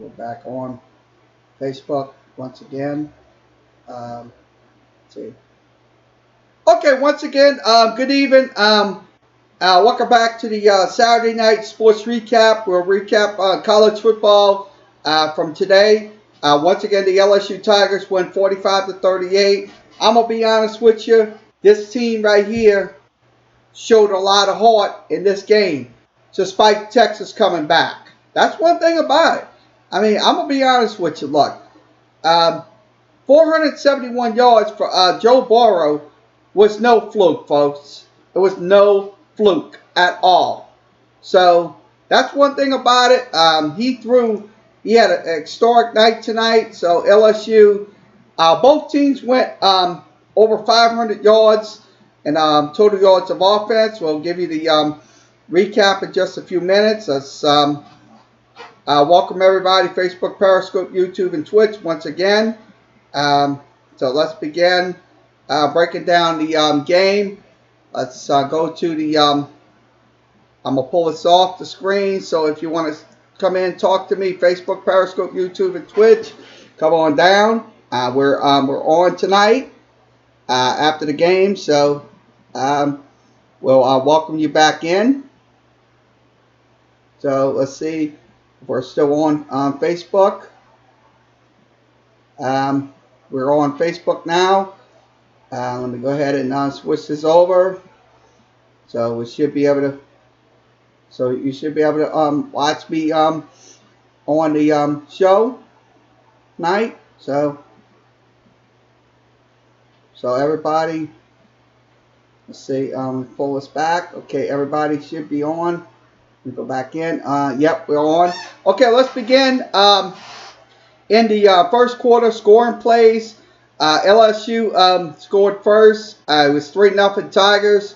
We're back on Facebook once again. Let's see. Okay, once again, good evening. Welcome back to the Saturday night sports recap. We'll recap college football from today. Once again, the LSU Tigers win 45-38. I'm gonna be honest with you. This team right here showed a lot of heart in this game, despite Texas coming back. That's one thing about it. I mean, I'm gonna be honest with you. Look, um, 471 yards for Joe Burrow was no fluke, folks. It was no fluke at all. So that's one thing about it. He had an historic night tonight. So LSU, both teams went over 500 yards and total yards of offense. We'll give you the recap in just a few minutes. Let's welcome everybody, Facebook, Periscope, YouTube, and Twitch once again. So let's begin breaking down the game. Let's go to the, I'm going to pull this off the screen. So if you want to come in, talk to me, Facebook, Periscope, YouTube, and Twitch, come on down. We're on tonight after the game. So we'll welcome you back in. So let's see if we're still on Facebook. We're on Facebook now. Let me go ahead and switch this over. So we should be able to. So you should be able to watch me on the show tonight. So everybody, let's see. Pull this back. Okay, everybody should be on. We go back in. Yep, we're on. Okay, let's begin. In the first quarter, scoring plays. LSU scored first. It was 3-0 Tigers.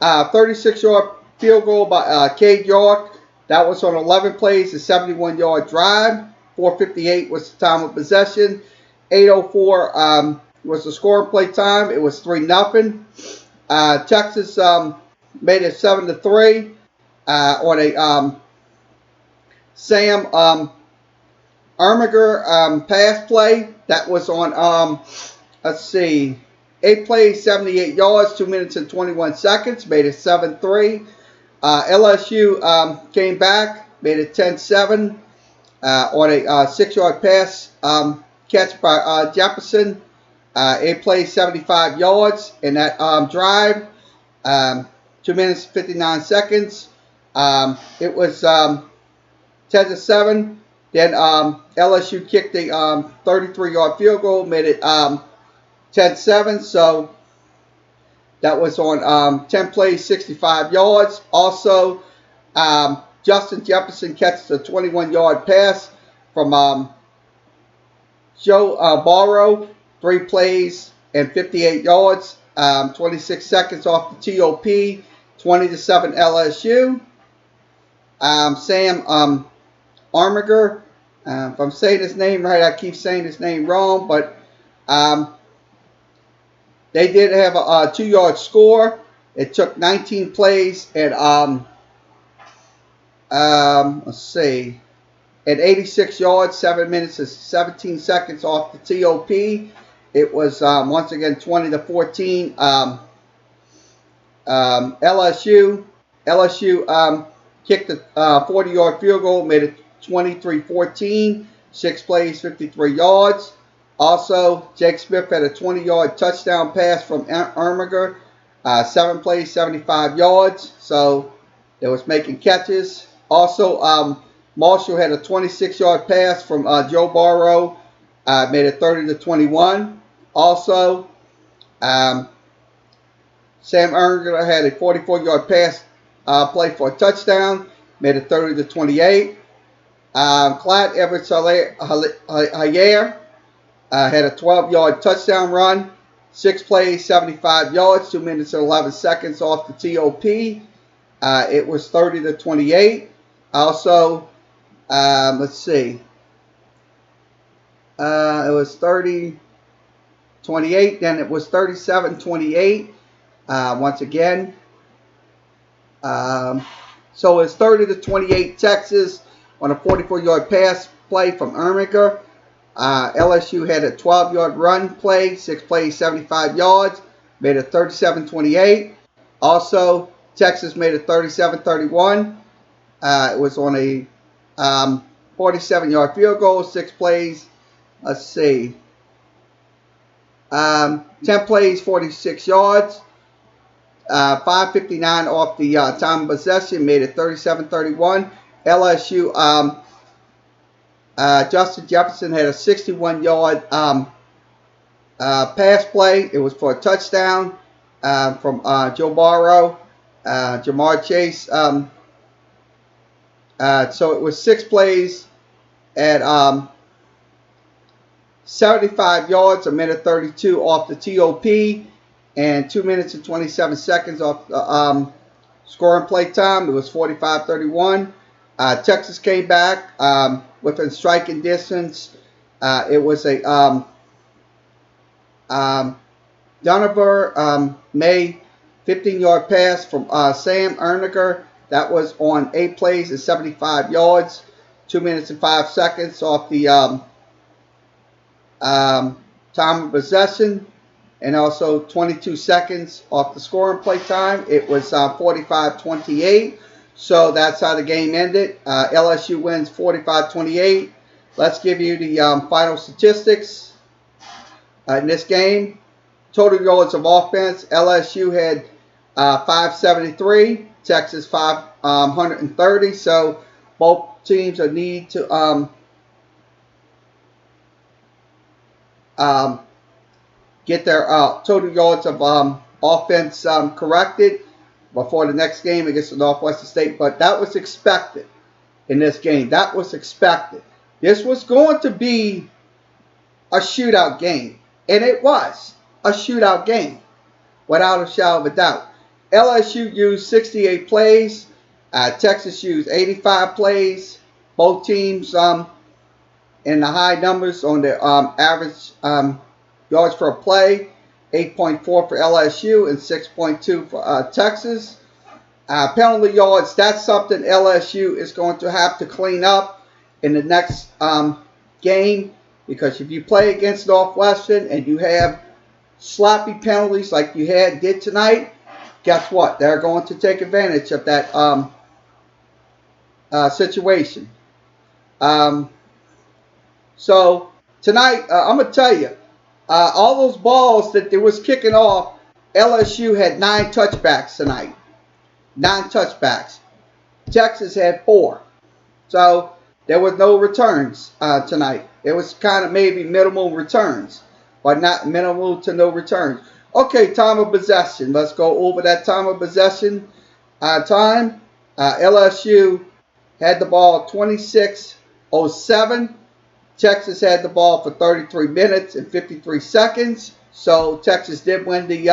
36-yard field goal by Cade York. That was on 11 plays, a 71-yard drive. 4:58 was the time of possession. 8:04 was the scoring play time. It was 3-0. Texas made it 7-3 on a Sam Ermiger pass play. That was on, let's see, 8 plays, 78 yards, 2 minutes and 21 seconds, made it 7-3. LSU came back, made it 10-7 on a 6-yard pass catch by Jefferson. 8 plays, 75 yards in that drive, 2 minutes, 59 seconds. It was 10-7. Then LSU kicked a 33-yard field goal, made it 10-7. So that was on 10 plays, 65 yards. Also, Justin Jefferson catches a 21-yard pass from Joe Burrow, 3 plays and 58 yards, 26 seconds off the TOP, 20-7 LSU. Sam Armiger. If I'm saying his name right, I keep saying his name wrong, but they did have a 2-yard score. It took 19 plays and let's see, at 86 yards, 7 minutes and 17 seconds off the TOP. It was once again 20-14. LSU kicked a 40-yard field goal, made it 23-14, 6 plays, 53 yards. Also, Jake Smith had a 20-yard touchdown pass from Ermiger, 7 plays, 75 yards. So it was making catches. Also, Marshall had a 26-yard pass from Joe Burrow, made it 30-21. Also, Sam Ermiger had a 44-yard pass play for a touchdown, made it 30-28. Clyde Edwards-Helaire had a 12-yard touchdown run, 6 plays, 75 yards, 2 minutes and 11 seconds off the TOP. It was 30-28. Also, let's see. It was 30-28. Then it was 37-28. Once again. So it's 30-28 Texas on a 44-yard pass play from Erminger. LSU had a 12-yard run play, 6 plays, 75 yards, made it 37-28. Also, Texas made it 37-31. It was on a 47-yard field goal, 6 plays. Let's see. 10 plays, 46 yards. 5:59 off the time of possession, made it 37-31. LSU, Justin Jefferson had a 61-yard pass play. It was for a touchdown from Joe Burrow, Jamar Chase. So it was 6 plays at 75 yards, a minute 32 off the TOP, and 2 minutes and 27 seconds off the scoring play time. It was 45-31. Texas came back within striking distance. It was a Donovan May 15-yard pass from Sam Erniger. That was on 8 plays and 75 yards, 2 minutes and 5 seconds off the time of possession, and also 22 seconds off the scoring play time. It was 45-28. So that's how the game ended. LSU wins 45-28. Let's give you the final statistics in this game. Total yards of offense, LSU had 573, Texas 530. So both teams need to get their total yards of offense corrected before the next game against Northwestern State. But that was expected in this game. That was expected. This was going to be a shootout game. And it was a shootout game, without a shadow of a doubt. LSU used 68 plays. Texas used 85 plays. Both teams in the high numbers on the average yards per play. 8.4 for LSU and 6.2 for Texas. Penalty yards, that's something LSU is going to have to clean up in the next game, because if you play against Northwestern and you have sloppy penalties like you did tonight, guess what? They're going to take advantage of that situation. So tonight, I'm going to tell you, all those balls that they was kicking off, LSU had 9 touchbacks tonight. 9 touchbacks. Texas had 4. So there was no returns tonight. It was kind of maybe minimal returns, but not minimal to no returns. Okay, time of possession. Let's go over that time of possession time. LSU had the ball 26:07. Texas had the ball for 33 minutes and 53 seconds. So Texas did win the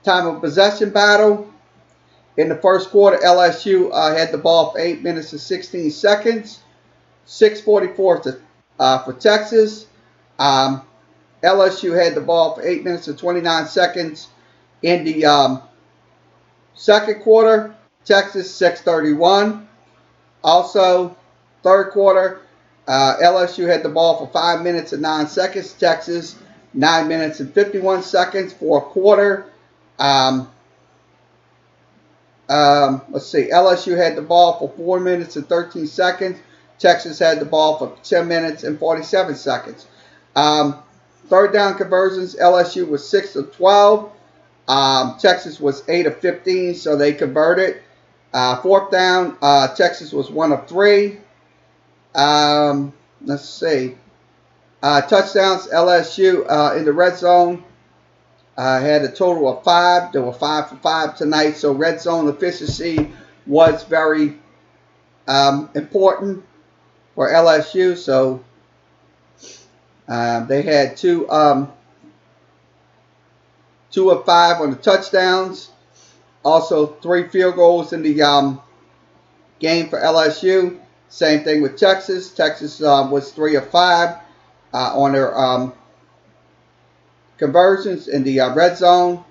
time of possession battle. In the first quarter, LSU had the ball for 8 minutes and 16 seconds. 6:44 for Texas. LSU had the ball for 8 minutes and 29 seconds in the second quarter. Texas 6:31. Also, third quarter, LSU had the ball for 5 minutes and 9 seconds. Texas 9 minutes and 51 seconds. Fourth quarter. Let's see. LSU had the ball for 4 minutes and 13 seconds. Texas had the ball for 10 minutes and 47 seconds. Third down conversions, LSU was 6 of 12. Texas was 8 of 15, so they converted. Fourth down, Texas was 1 of 3. Let's see. Touchdowns, LSU in the red zone had a total of 5. There were 5 for 5 tonight, so red zone efficiency was very important for LSU. So they had 2 of 5 on the touchdowns. Also 3 field goals in the game for LSU. Same thing with Texas. Texas was 3 of 5 on their conversions in the red zone.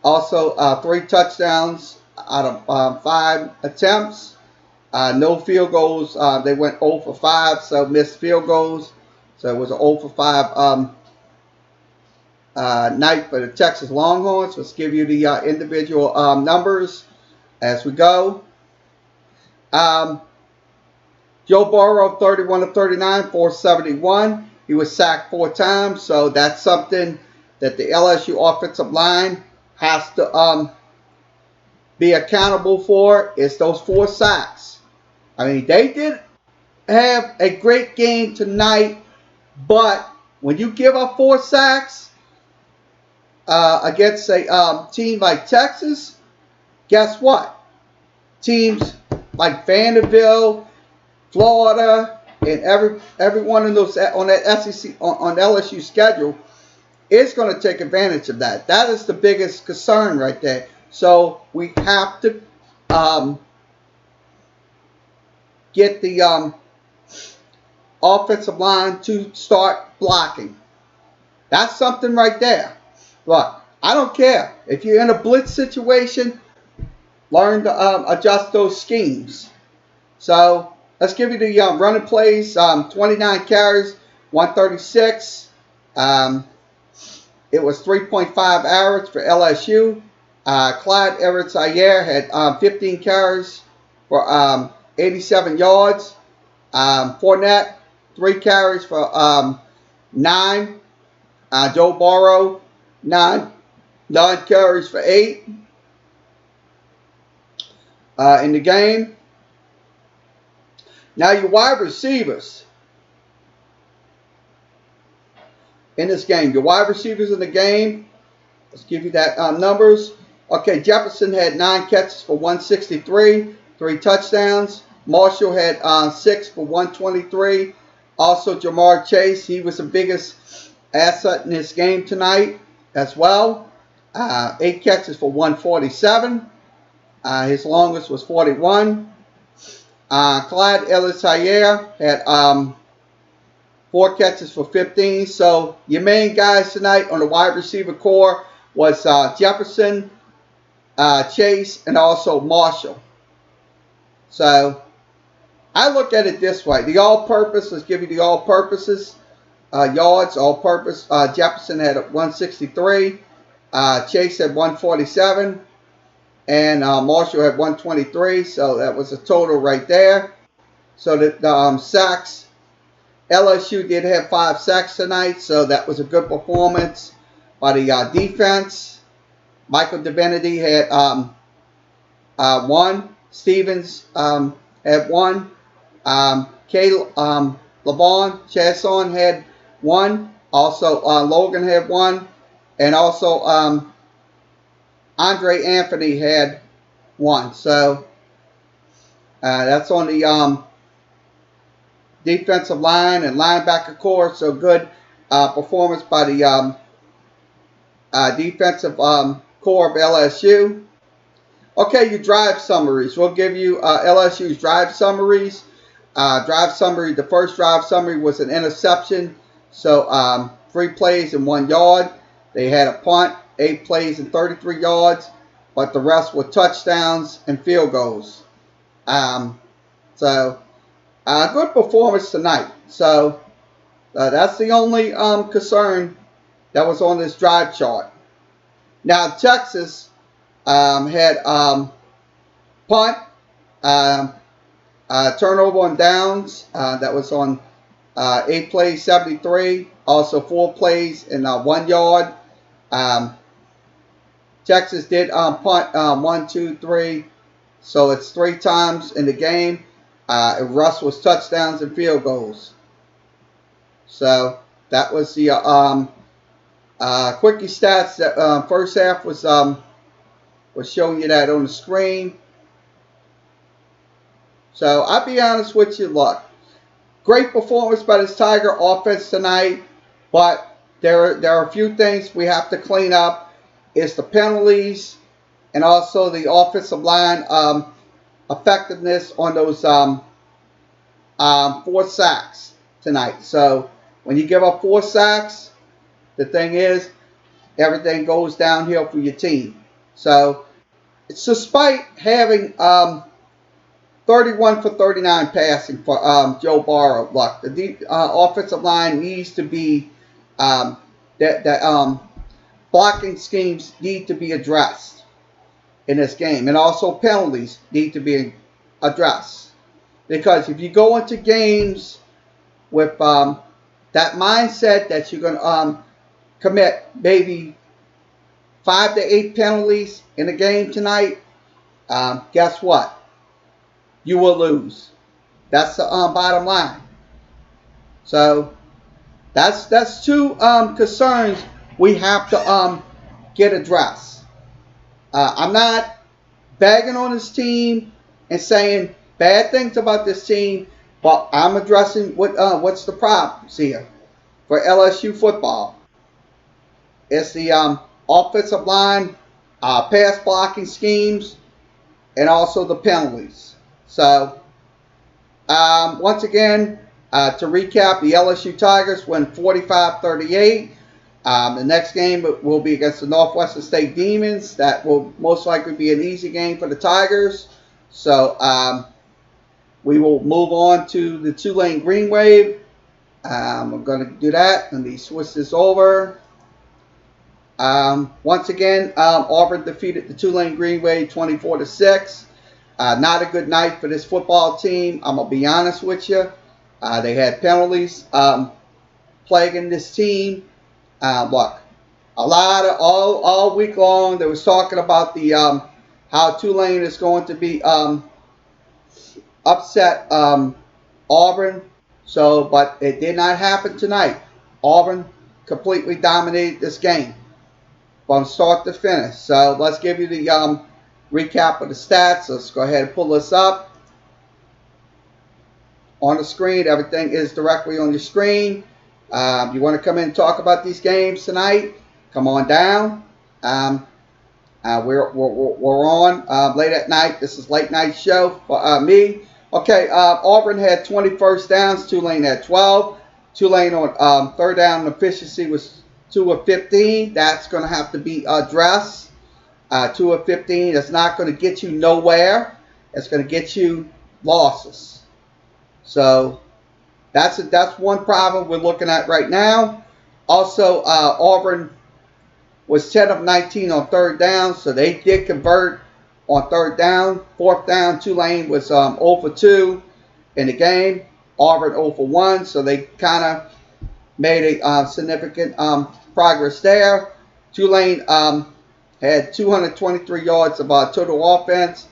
Also 3 touchdowns out of 5 attempts. No field goals. They went 0 for 5, so missed field goals. So it was an 0 for 5 night for the Texas Longhorns. Let's give you the individual numbers as we go. Um, Joe Burrow, 31 of 39, 471. He was sacked 4 times, so that's something that the LSU offensive line has to be accountable for. Is those 4 sacks. I mean, they did have a great game tonight, but when you give up 4 sacks against a team like Texas, guess what? Teams like Vanderbilt, Florida, and every one of those on that SEC on LSU schedule is going to take advantage of that. That is the biggest concern right there. So we have to get the offensive line to start blocking. That's something right there. Look, I don't care if you're in a blitz situation. Learn to adjust those schemes. So let's give you the running plays. 29 carries, 136. It was 3.5 average for LSU. Clyde Edwards-Helaire had 15 carries for 87 yards. Fournette, 3 carries for 9. Joe Burrow, 9 carries for 8 in the game. Now your wide receivers in this game. Your wide receivers in the game. Let's give you that numbers. Okay, Jefferson had 9 catches for 163, 3 touchdowns. Marshall had 6 for 123. Also, Jamar Chase, he was the biggest asset in this game tonight as well. 8 catches for 147. His longest was 41. Clyde Edwards-Helaire had 4 catches for 15. So your main guys tonight on the wide receiver core was Jefferson, Chase, and also Marshall. So I look at it this way. The all-purpose, let's give you the all-purposes. Yards, all-purpose. Jefferson had 163. Chase had 147. And Marshall had 123. So that was a total right there. So the sacks, LSU did have 5 sacks tonight. So that was a good performance by the defense. Michael Divinity had 1. Stevens had 1. LeBron Chasson had 1. Also, Logan had 1. And also, Andre Anthony had 1. So, that's on the defensive line and linebacker core. So, good performance by the defensive core of LSU. Okay, your drive summaries. We'll give you LSU's drive summaries. The first drive summary was an interception. So 3 plays and 1 yard. They had a punt, 8 plays and 33 yards. But the rest were touchdowns and field goals. So good performance tonight. So that's the only concern that was on this drive chart. Now Texas had punt, turnover on downs. That was on 8 plays, 73. Also 4 plays and 1 yard. Texas did punt 1, 2, 3. So it's 3 times in the game. Russ was touchdowns and field goals. So that was the quickie stats. That first half was showing you that on the screen. So I'll be honest with you, look, great performance by this Tiger offense tonight, but there are a few things we have to clean up. It's the penalties and also the offensive line effectiveness on those 4 sacks tonight. So when you give up 4 sacks, the thing is, everything goes downhill for your team. So it's despite having 31 for 39 passing for Joe Burrow. Look, the offensive line needs to be that blocking schemes need to be addressed in this game, and also penalties need to be addressed. Because if you go into games with that mindset that you're going to commit maybe 5 to 8 penalties in a game tonight, guess what? You will lose. That's the bottom line. So that's two concerns we have to get addressed. I'm not bagging on this team and saying bad things about this team, but I'm addressing what's the problems here for LSU football. It's the offensive line, pass blocking schemes, and also the penalties. So once again, to recap, the LSU Tigers win 45-38. The next game will be against the Northwestern State Demons. That will most likely be an easy game for the Tigers. So we will move on to the Tulane Green Wave. I'm going to do that. Let me switch this over. Once again, Auburn defeated the Tulane Green Wave 24-6. Not a good night for this football team. I'm going to be honest with you. They had penalties plaguing this team. Look, a lot of all week long they was talking about the how Tulane is going to be upset Auburn. So, but it did not happen tonight. Auburn completely dominated this game from start to finish. So let's give you the recap of the stats. Let's go ahead and pull this up on the screen. Everything is directly on your screen. You want to come in and talk about these games tonight? Come on down. We're on late at night. This is late night show for me. Okay, Auburn had 20 first downs. Tulane had 12. Tulane on third down efficiency was 2 of 15. That's going to have to be addressed. 2 of 15 is not going to get you nowhere. It's going to get you losses. So that's one problem we're looking at right now. Also, Auburn was 10 of 19 on third down, so they did convert on third down. Fourth down, Tulane was 0 for 2 in the game. Auburn 0 for 1, so they kind of made a significant progress there. Tulane had 223 yards of total offense,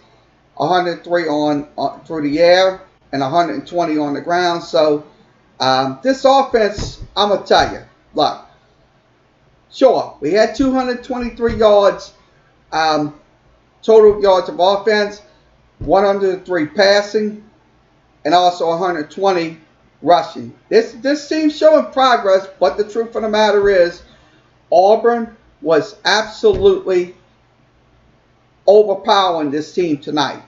103 on through the air, and 120 on the ground. So this offense, I'm going to tell you, look, sure, we had 223 yards, total yards of offense, 103 passing, and also 120 rushing. This team's showing progress, but the truth of the matter is Auburn was absolutely overpowering this team tonight,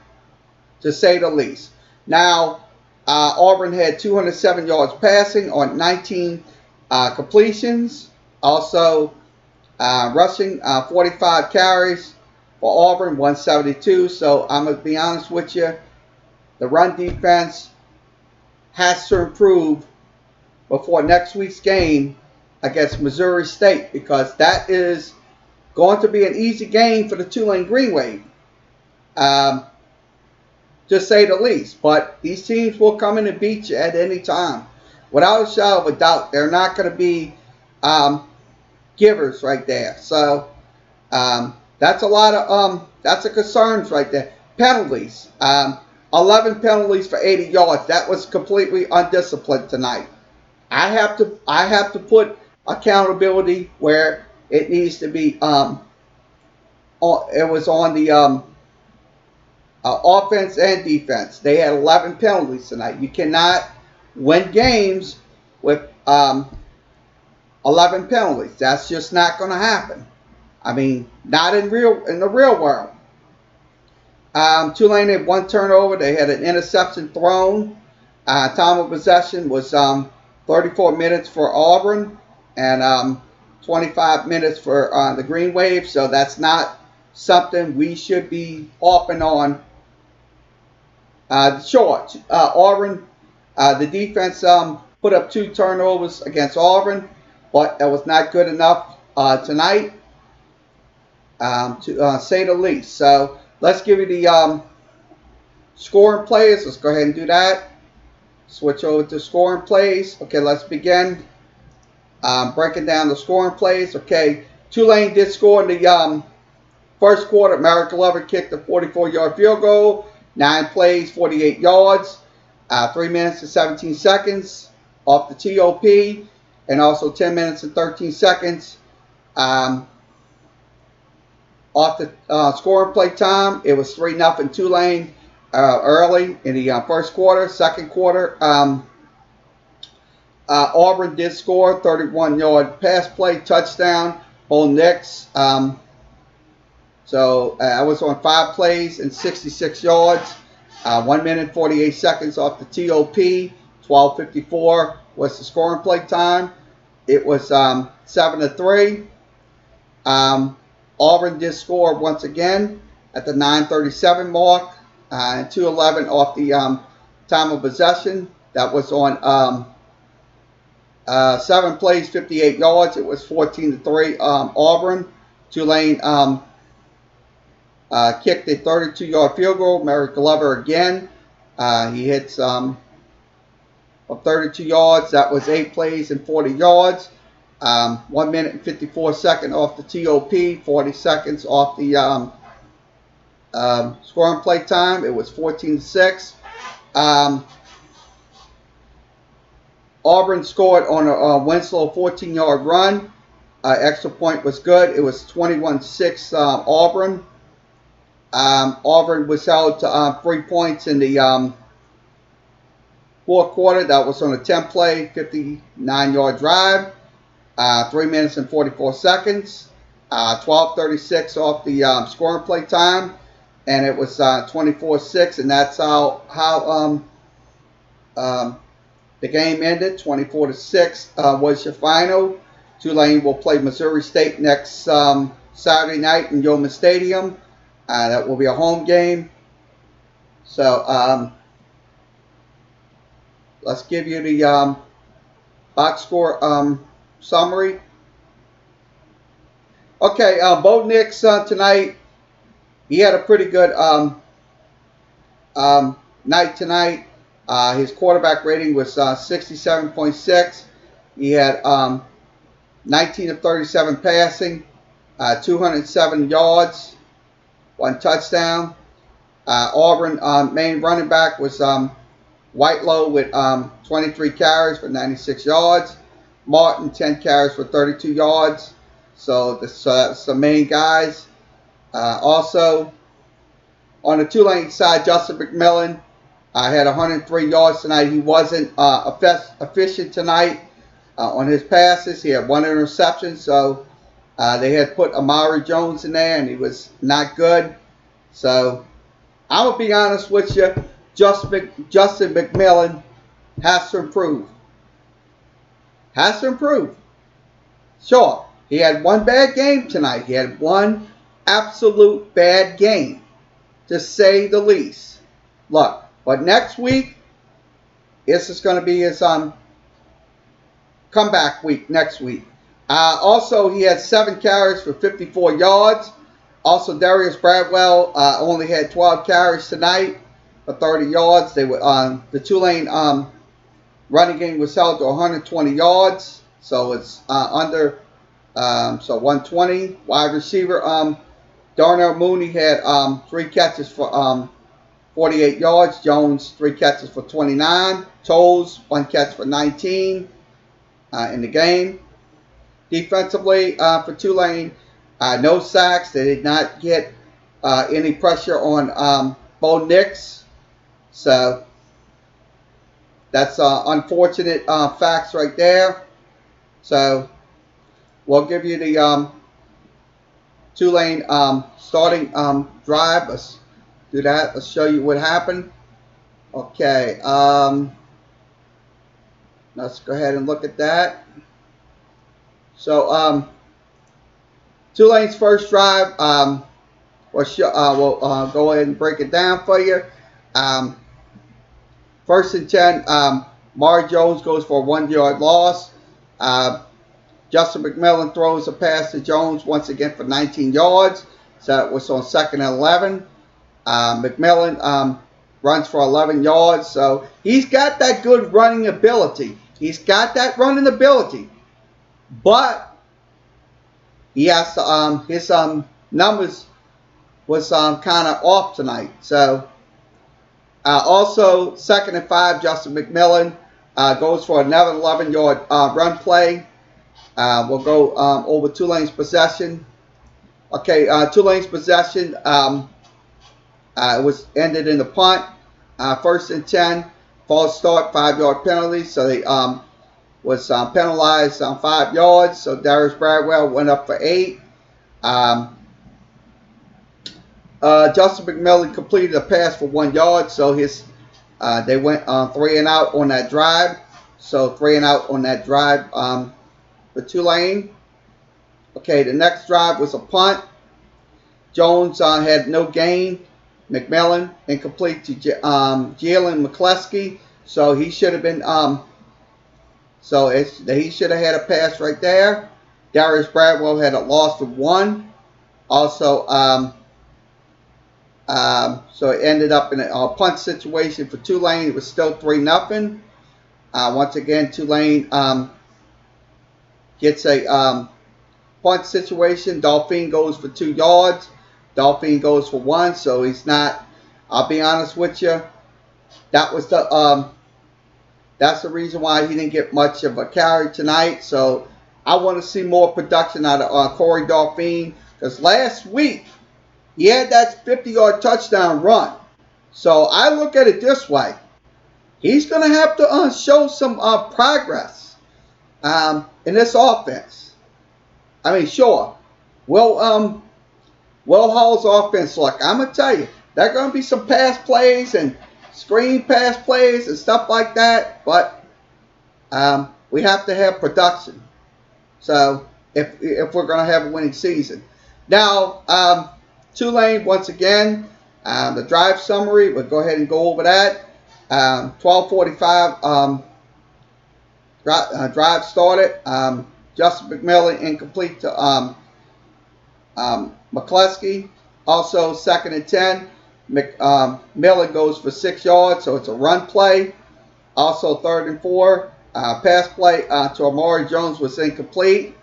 to say the least. Now, Auburn had 207 yards passing on 19 completions. Also, rushing 45 carries for Auburn, 172. So I'm going to be honest with you. The run defense has to improve before next week's game against Missouri State, because that is going to be an easy game for the Tulane Green Wave, to say the least. But these teams will come in and beat you at any time. Without a shadow of a doubt, they're not going to be givers right there. So that's a lot of that's a concerns right there. Penalties. 11 penalties for 80 yards. That was completely undisciplined tonight. I have to put accountability where it needs to be. It was on the offense and defense. They had 11 penalties tonight. You cannot win games with 11 penalties. That's just not going to happen. I mean, not in the real world. Tulane had 1 turnover. They had an interception thrown. Time of possession was 34 minutes for Auburn and 25 minutes for the Green Wave. So that's not something we should be harping on Sure, Auburn, the defense put up 2 turnovers against Auburn, but that was not good enough tonight, to say the least. So let's give you the scoring plays. Let's go ahead and do that. Switch over to scoring plays. Okay, let's begin breaking down the scoring plays. Okay, Tulane did score in the first quarter. Merrick Glover kicked a 44-yard field goal. 9 plays, 48 yards. 3 minutes and 17 seconds off the TOP. And also 10 minutes and 13 seconds off the scoring play time. It was 3-0 Tulane early in the first quarter. Second quarter, Auburn did score 31-yard pass play touchdown. Bo Nix. So I was on 5 plays and 66 yards. 1 minute 48 seconds off the TOP. 12:54 was the scoring play time. It was 7-3. Auburn did score once again at the 9:37 mark and 2:11 off the time of possession. That was on 7 plays, 58 yards. It was 14-3 Auburn. Tulane kicked a 32-yard field goal. Merrick Glover again. He hits of 32 yards. That was 8 plays and 40 yards. 1 minute and 54 seconds off the TOP. 40 seconds off the scoring play time. It was 14-6. Auburn scored on a Winslow 14-yard run. Extra point was good. It was 21-6 Auburn. Auburn was held to 3 points in the fourth quarter. That was on a 10-play, 59-yard drive. 3 minutes and 44 seconds. 12:36 off the scoring play time. And it was 24-6. And that's how the game ended. 24-6 was your final. Tulane will play Missouri State next Saturday night in Yeoman Stadium. That will be a home game. So let's give you the box score summary. Okay, Bo Nix tonight, he had a pretty good night tonight. His quarterback rating was 67.6. He had 19 of 37 passing, 207 yards, 1 touchdown. Auburn main running back was Whitelow with 23 carries for 96 yards. Martin 10 carries for 32 yards. So that's the main guys. Also on the Tulane side, Justin McMillan had 103 yards tonight. He wasn't efficient tonight on his passes. He had 1 interception. So they had put Amari Jones in there, and he was not good. So I'm going to be honest with you. Justin McMillan has to improve. Has to improve. Sure, he had 1 bad game tonight. He had 1 absolute bad game, to say the least. Look, but next week, this is going to be his comeback week next week. Also, he had 7 carries for 54 yards. Also, Darius Bradwell only had 12 carries tonight for 30 yards. They were the Tulane running game was held to 120 yards, so it's under 120. Wide receiver Darnell Mooney had 3 catches for 48 yards. Jones 3 catches for 29. Toles 1 catch for 19 in the game. Defensively for Tulane, no sacks. They did not get any pressure on Bo Nix. So that's unfortunate facts right there. So we'll give you the Tulane starting drive. Let's do that. Let's show you what happened. Okay. Let's go ahead and look at that. So Tulane's first drive, we'll go ahead and break it down for you. First and 10, Mar Jones goes for a 1-yard loss. Justin McMillan throws a pass to Jones once again for 19 yards. So it was on 2nd and 11. McMillan runs for 11 yards. So he's got that good running ability. He's got that running ability. But he has to, his numbers was kind of off tonight. So also 2nd and 5, Justin McMillan goes for another 11-yard run play. We'll go over Tulane's possession. Okay, Tulane's possession was ended in the punt. First and 10, false start, 5-yard penalty. So they was penalized on 5 yards. So Darius Bradwell went up for 8. Justin McMillan completed a pass for 1 yard. So they went 3 and out on that drive. So 3 and out on that drive for Tulane. Okay, the next drive was a punt. Jones had no gain. McMillan incomplete to Jalen McCleskey. So he should have been he should have had a pass right there. Darius Bradwell had a loss of 1. Also, so it ended up in a punt situation for Tulane. It was still 3-0. Once again, Tulane gets a punt situation. Dolphine goes for 2 yards. Dolphine goes for 1. So he's not. I'll be honest with you. That was that's the reason why he didn't get much of a carry tonight. So I want to see more production out of Corey Dolphine, because last week he had that 50-yard touchdown run. So I look at it this way. He's going to have to show some progress in this offense. I mean, sure. Will Hall's offense, look, I'm going to tell you, there are going to be some pass plays and screen pass plays and stuff like that, but we have to have production. So if we're going to have a winning season. Now, Tulane, once again, the drive summary, we'll go ahead and go over that. 12:45 drive started. Justin McMillan incomplete to McCleskey. Also, 2nd and 10. Miller goes for 6 yards, so it's a run play. Also, 3rd and 4. Pass play to Amari Jones was incomplete.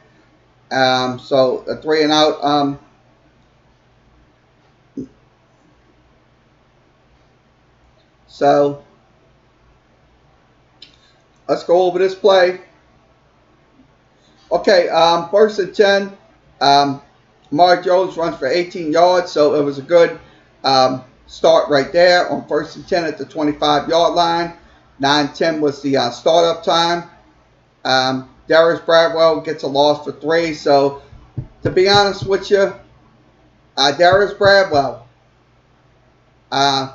So a 3 and out. So let's go over this play. Okay, 1st and 10. Amari Jones runs for 18 yards, so it was a good start right there on 1st and 10 at the 25-yard line. 9:10 was the startup time. Darius Bradwell gets a loss for 3. So, to be honest with you, Darius Bradwell,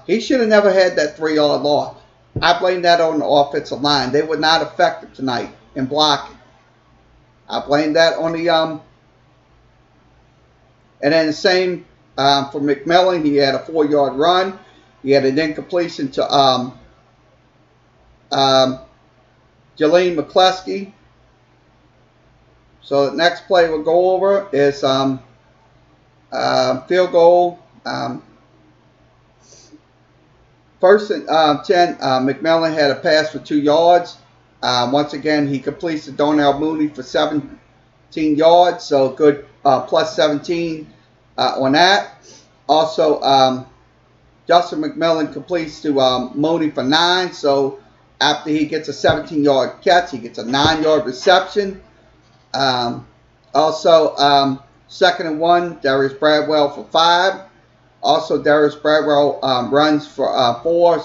he should have never had that 3-yard loss. I blame that on the offensive line. They were not effective tonight in blocking. I blame that on the and then the same for McMillan. He had a 4-yard run. He had an incompletion to Jalen McCleskey. So the next play we'll go over is field goal. 1st and 10. McMillan had a pass for 2 yards. Once again, he completes to Darnell Mooney for 17 yards. So good plus 17 on that. Also, Justin McMillan completes to Mooney for 9. So after he gets a 17-yard catch, he gets a 9-yard reception. Also, 2nd and 1, Darius Bradwell for 5. Also, Darius Bradwell runs for 4.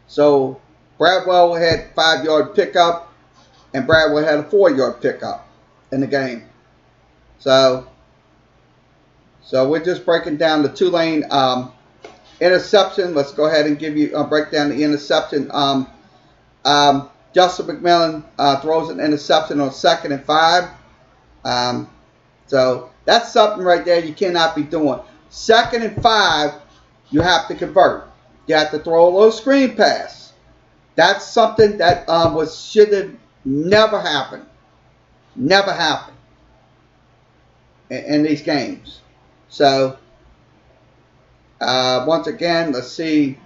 So Bradwell had 5-yard pickup, and Bradwell had a 4-yard pickup in the game. So we're just breaking down the Tulane interception. Let's go ahead and give you break down the interception. Justin McMillan throws an interception on 2nd and 5. So that's something right there you cannot be doing. 2nd and 5, you have to convert. You have to throw a little screen pass. That's something that should have never happened. Never happened in these games. So once again, let's see.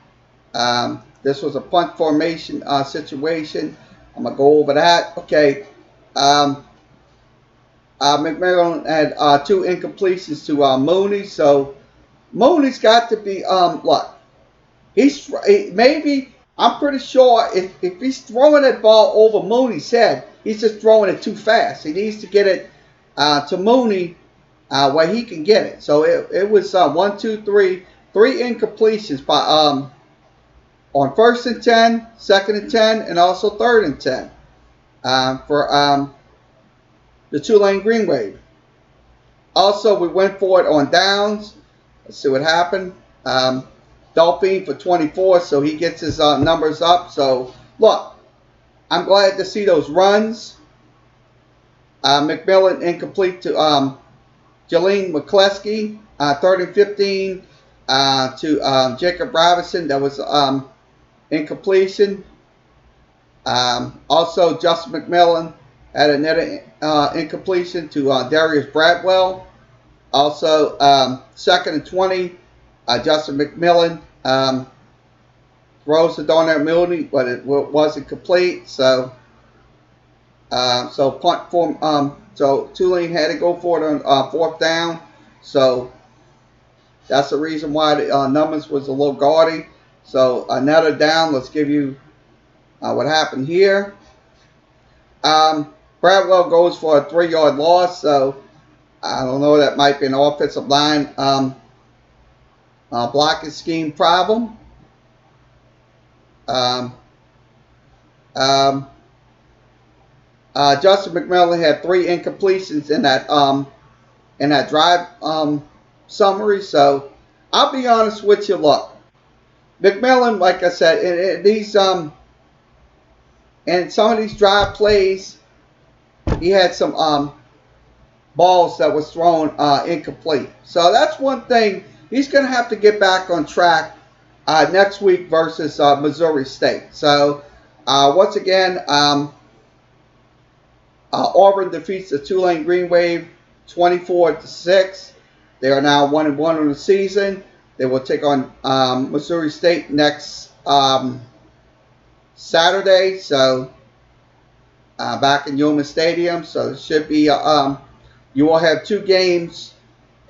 This was a punt formation situation. I'm gonna go over that. Okay. Um, McMillan had two incompletions to Mooney, so Mooney's got to be look. Maybe I'm pretty sure if he's throwing that ball over Mooney's head, he's just throwing it too fast. He needs to get it to Mooney where he can get it. So it was 1, 2, 3, three incompletions by on 1st and 10, 2nd and 10, and also 3rd and 10 for the Tulane Green Wave. Also, we went for it on downs. Let's see what happened. Dolphin for 24, so he gets his numbers up. So, look, I'm glad to see those runs. McMillan incomplete to Jalen McCleskey, 3rd and 15 to Jacob Robinson. That was incompletion. Also, Justin McMillan had another incompletion to Darius Bradwell. Also, 2nd and 20, Justin McMillan throws to Darnell Mooney, but it wasn't complete. So, punt form. So Tulane had to go for it on 4th down. So that's the reason why the numbers was a little gaudy. So another down. Let's give you what happened here. Bradwell goes for a 3-yard loss. So I don't know. That might be an offensive line blocking scheme problem. Justin McMillan had 3 incompletions in that drive summary. So I'll be honest with you. Look, McMillan, like I said, in these in some of these drive plays, he had some balls that was thrown incomplete. So that's one thing. He's going to have to get back on track next week versus Missouri State. So once again, Auburn defeats the Tulane Green Wave 24-6. They are now 1-1 on the season. They will take on Missouri State next Saturday. So back in Yulman Stadium. So it should be you will have 2 games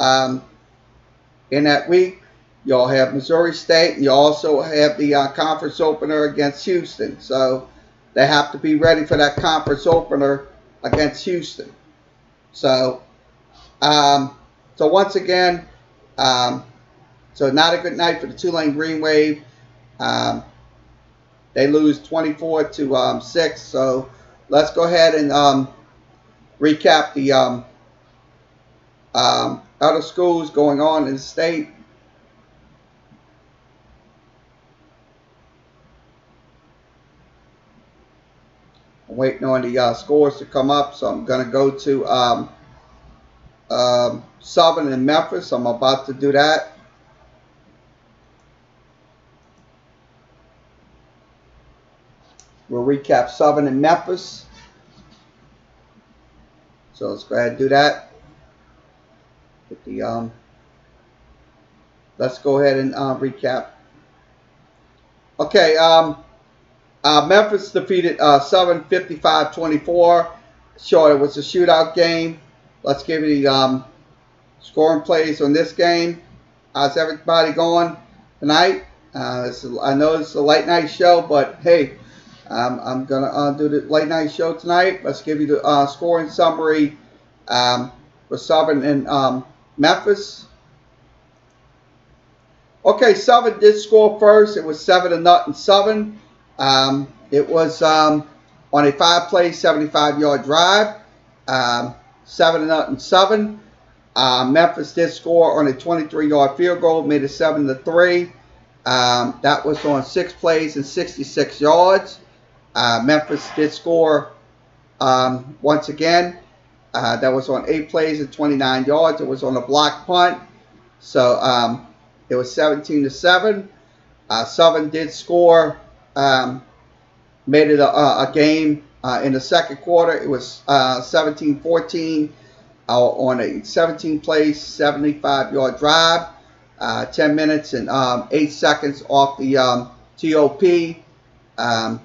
in that week. You'll have Missouri State, and you also have the conference opener against Houston. So they have to be ready for that conference opener against Houston. So, so once again, so not a good night for the Tulane Green Wave. They lose 24-6. So let's go ahead and recap the other schools going on in the state. I'm waiting on the scores to come up, so I'm going to go to Southern and Memphis. I'm about to do that. We'll recap Southern and Memphis. So let's go ahead and do that. Get the let's go ahead and recap. Okay, Memphis defeated Southern 55-24. Sure, it was a shootout game. Let's give you the scoring plays on this game. How's everybody going tonight? I know it's a late night show, but hey, I'm going to do the late night show tonight. Let's give you the scoring summary for Southern and Memphis. Okay, Southern did score first. It was 7-0 Southern. It was on a 5-play, 75-yard drive. 7-0 Southern. Memphis did score on a 23-yard field goal, made it 7-3. That was on 6 plays and 66 yards. Memphis did score once again. That was on 8 plays and 29 yards. It was on a block punt. So it was 17-7. Southern did score made it a game in the second quarter. It was 17-14 on a 17 play, 75-yard drive. 10 minutes and 8 seconds off the TOP. Um,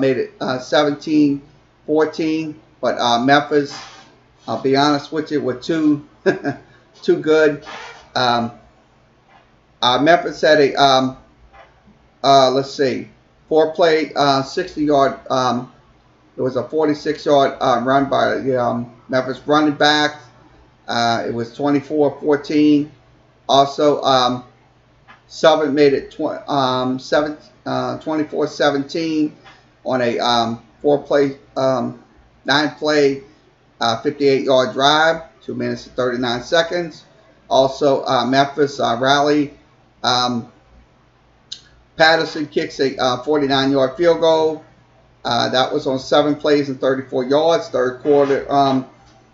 made it 17-14. But Memphis, I'll be honest with you, were too too good. Um, Memphis had a let's see, 4-play, 60-yard. It was a 46-yard run by the Memphis running back. It was 24-14. Also, Southern made it 24-17 on a 4-play, 9-play, 58-yard drive, 2 minutes and 39 seconds. Also, Memphis rally. Patterson kicks a 49-yard field goal. That was on 7 plays and 34 yards. Third quarter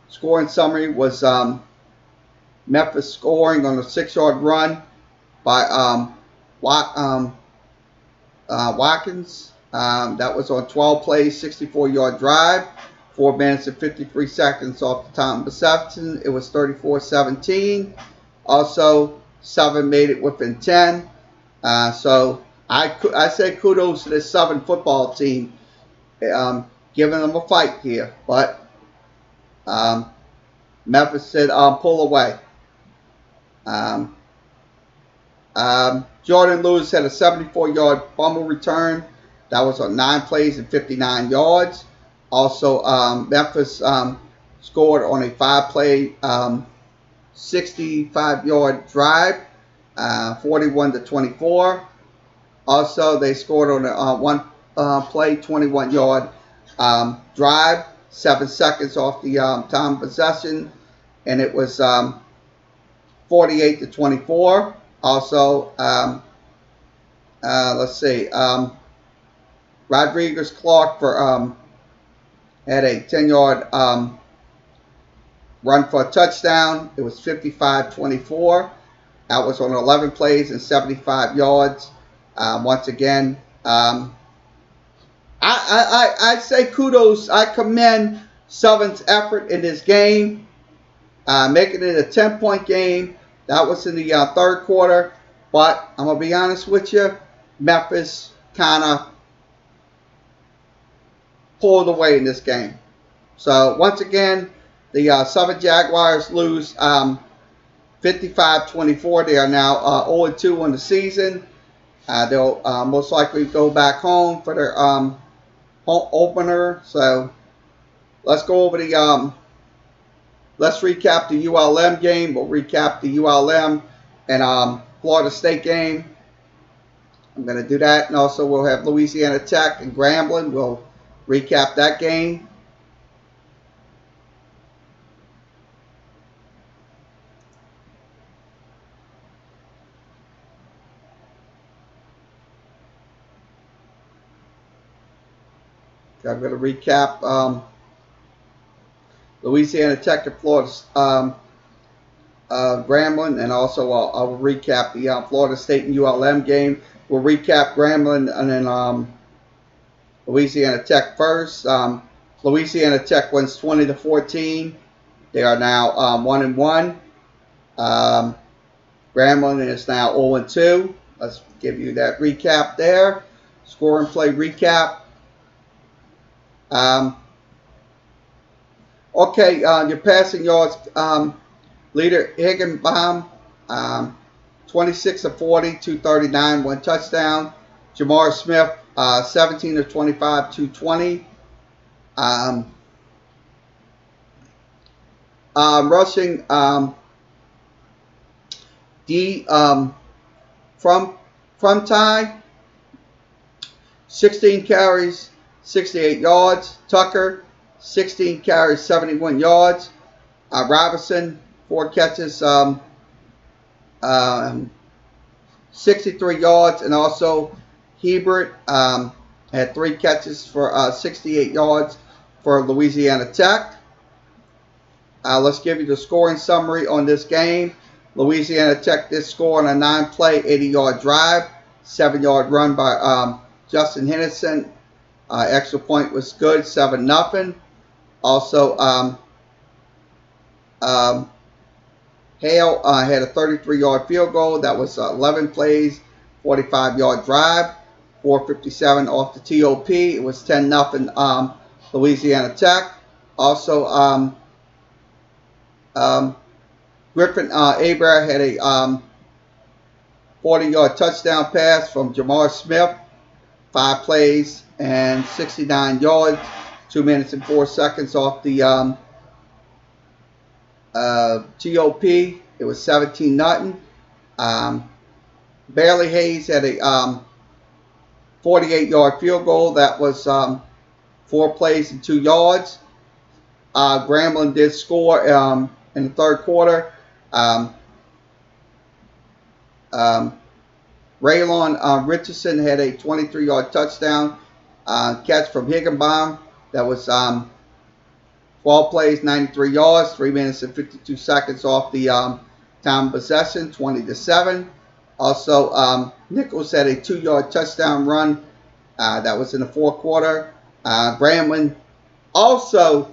scoring summary was Memphis scoring on a 6-yard run by Watkins. That was on 12 plays, 64-yard drive, 4 minutes and 53 seconds off the time of reception. It was 34-17. Also, Southern made it within 10. So I say kudos to this Southern football team, giving them a fight here. But Memphis said, pull away. Jordan Lewis had a 74-yard fumble return. That was on 9 plays and 59 yards. Also, Memphis scored on a 5-play, 65-yard drive, 41-24. Also, they scored on a 1-play, 21-yard drive, 7 seconds off the time of possession, and it was 48-24. Also, let's see, Rodriguez Clark had a 10-yard run for a touchdown. It was 55-24. That was on 11 plays and 75 yards. Once again, I say kudos. I commend Southern's effort in this game, making it a 10-point game. That was in the third quarter. But I'm going to be honest with you, Memphis kind of pulled away in this game. So once again, the Southern Jaguars lose 55-24. They are now 0-2 on the season. They'll most likely go back home for their home opener. So let's go over the let's recap the ULM game. We'll recap the ULM and Florida State game. I'm going to do that, and also we'll have Louisiana Tech and Grambling. We'll recap that game. I'm going to recap Louisiana Tech and Florida Grambling, and also I'll recap the Florida State and ULM game. We'll recap Grambling and then Louisiana Tech first. Louisiana Tech wins 20-14. They are now 1-1. Grambling is now 0-2. Let's give you that recap there. Score and play recap. Okay, your passing yards leader Higginbotham, 26 of 40, 239, 1 touchdown. Jamar Smith, 17 of 25, 220. Rushing from Ty, 16 carries, 68 yards. Tucker, 16 carries, 71 yards. Robinson, 4 catches, 63 yards. And also Hebert had 3 catches for 68 yards for Louisiana Tech. Let's give you the scoring summary on this game. Louisiana Tech did score on a 9-play, 80-yard drive, 7-yard run by Justin Henderson. Extra point was good, 7-0. Also, um, Hale had a 33-yard field goal. That was 11 plays, 45-yard drive, 457 off the TOP. It was 10-0 Louisiana Tech. Also, um, Griffin Aber had a 40-yard touchdown pass from Jamar Smith, 5 plays and 69 yards, 2 minutes and 4 seconds off the TOP. It was 17-0. Bailey Hayes had a 48-yard field goal. That was 4 plays and 2 yards. Grambling did score in the third quarter. Raylon Richardson had a 23-yard touchdown catch from Higginbotham. That was 12 plays, 93 yards, 3 minutes and 52 seconds off the time of possession, 20-7. Also, Nichols had a 2-yard touchdown run. That was in the fourth quarter. Grambling also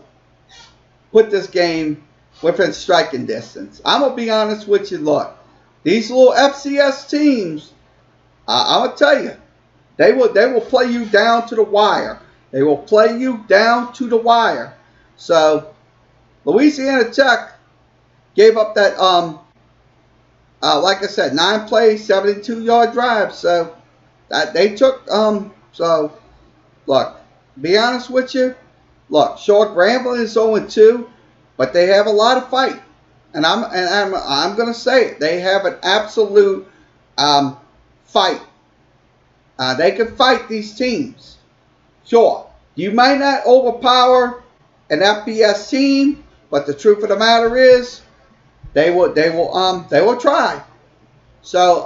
put this game within striking distance. I'm going to be honest with you. Look, these little FCS teams, I'm going to tell you, they will play you down to the wire. They will play you down to the wire. So, Louisiana Tech gave up that, like I said, 9 plays, 72-yard drive. So, that they took, so, look, be honest with you. Look, Short Grambling is 0-2, but they have a lot of fight. And I'm going to say it. They have an absolute fight. They can fight these teams. Sure, you might not overpower an FBS team, but the truth of the matter is, they will try. So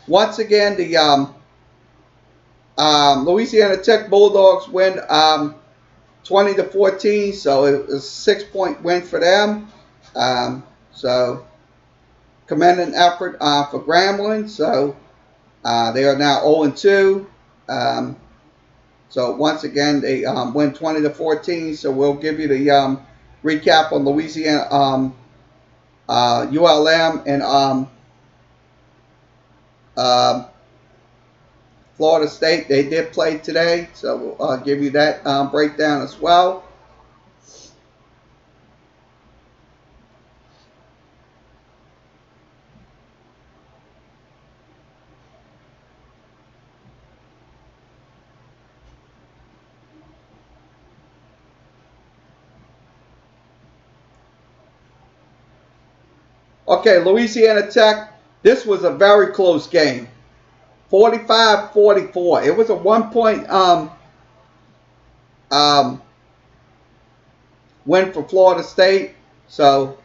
once again, the Louisiana Tech Bulldogs win 20-14. So it was a 6-point win for them. So commending effort for Grambling. So they are now 0-2. So once again, they win 20-14. So we'll give you the recap on Louisiana, ULM, and Florida State. They did play today, so we'll give you that breakdown as well. Okay, Louisiana Tech, this was a very close game. 45-44. It was a 1-point win for Florida State. So,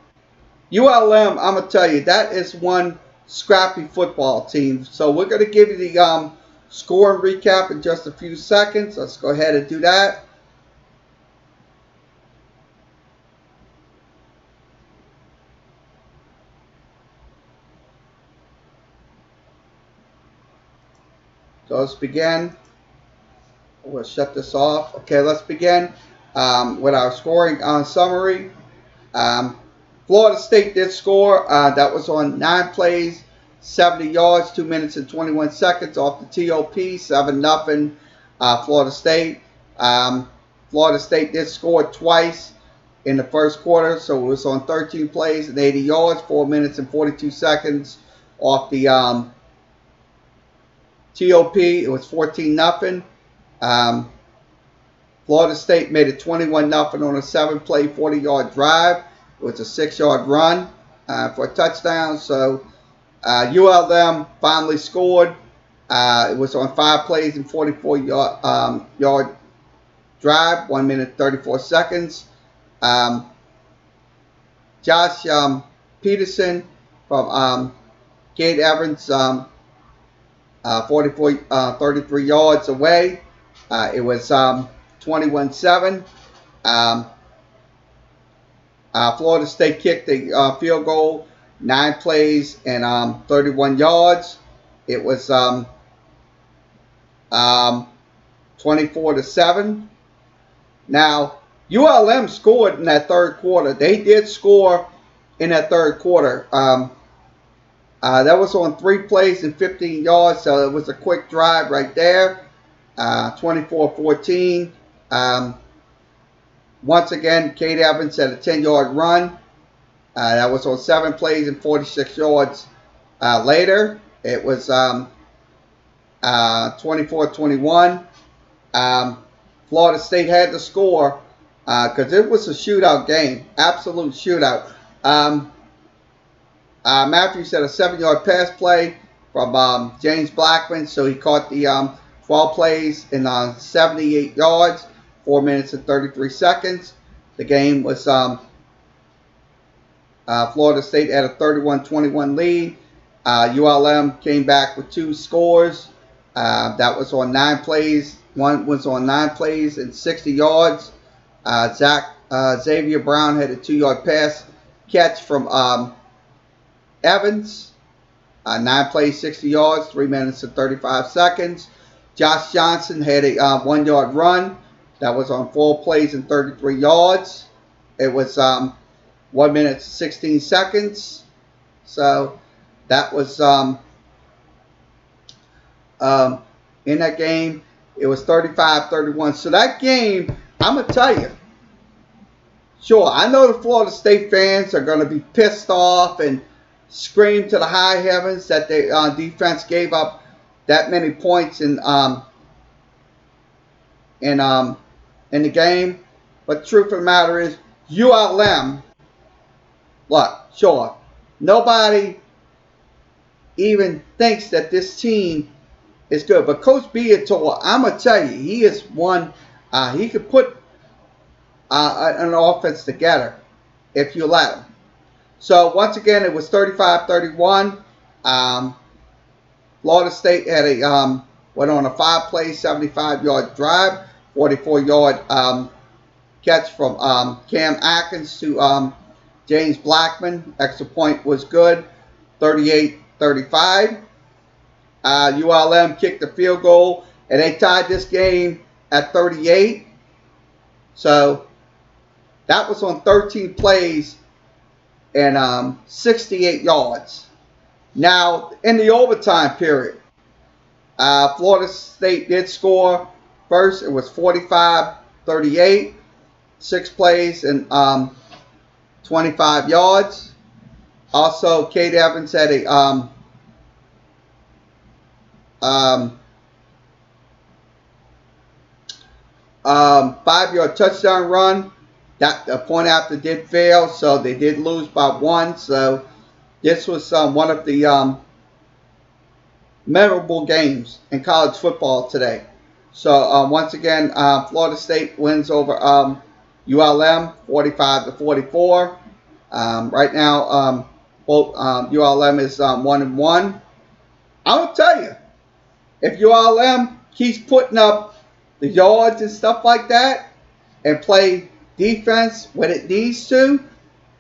ULM, I'm going to tell you, that is one scrappy football team. So, we're going to give you the score and recap in just a few seconds. Let's go ahead and do that. So let's begin. We'll shut this off. Okay, let's begin with our scoring summary. Florida State did score. That was on 9 plays, 70 yards, 2 minutes and 21 seconds off the TOP, 7-0 Florida State. Florida State did score twice in the first quarter, so it was on 13 plays and 80 yards, 4 minutes and 42 seconds off the TOP. It was 14-0. Florida State made it 21-0 on a 7-play, 40-yard drive. It was a 6-yard run for a touchdown. So ULM finally scored. It was on 5 plays and 44-yard drive, 1 minute 34 seconds. Josh Peterson from Gate Evans, 33 yards away. It was 21-7. Florida State kicked the field goal, 9 plays and 31 yards. It was 24-7. Now, ULM scored in that third quarter. They did score in that third quarter. That was on 3 plays and 15 yards, so it was a quick drive right there. 24-14. Once again, Kate Evans had a 10-yard run. That was on 7 plays and 46 yards later. It was 24-21. Florida State had to score because it was a shootout game, absolute shootout. Matthews had a 7-yard pass play from James Blackman, so he caught the 12 plays in 78 yards, 4 minutes and 33 seconds. The game was Florida State had a 31-21 lead. ULM came back with 2 scores. That was on 9 plays. One was on 9 plays and 60 yards. Xavier Brown had a 2-yard pass catch from Evans. 9 plays, 60 yards, 3 minutes and 35 seconds. Josh Johnson had a 1-yard run. That was on 4 plays and 33 yards. It was 1 minute and 16 seconds. So that was in that game. It was 35-31. So that game, I'm going to tell you, sure, I know the Florida State fans are going to be pissed off and scream to the high heavens that the defense gave up that many points in the game. But the truth of the matter is, ULM, look, sure, nobody even thinks that this team is good. But Coach Beator, I'm going to tell you, he is one, he could put an offense together if you let him. So once again, it was 35-31. Florida State had went on a 5-play, 75-yard drive, 44-yard catch from Cam Atkins to James Blackman. Extra point was good, 38-35. ULM kicked the field goal, and they tied this game at 38. So that was on 13 plays and 68 yards. Now, in the overtime period, Florida State did score first. It was 45-38, 6 plays and 25 yards. Also, Kate Evans had a 5-yard touchdown run. That the point after did fail, so they did lose by 1. So this was one of the memorable games in college football today. So once again, Florida State wins over ULM 45-44. Right now, both ULM is 1-1. I'm gonna tell you, if ULM keeps putting up the yards and stuff like that, and play defense when it needs to,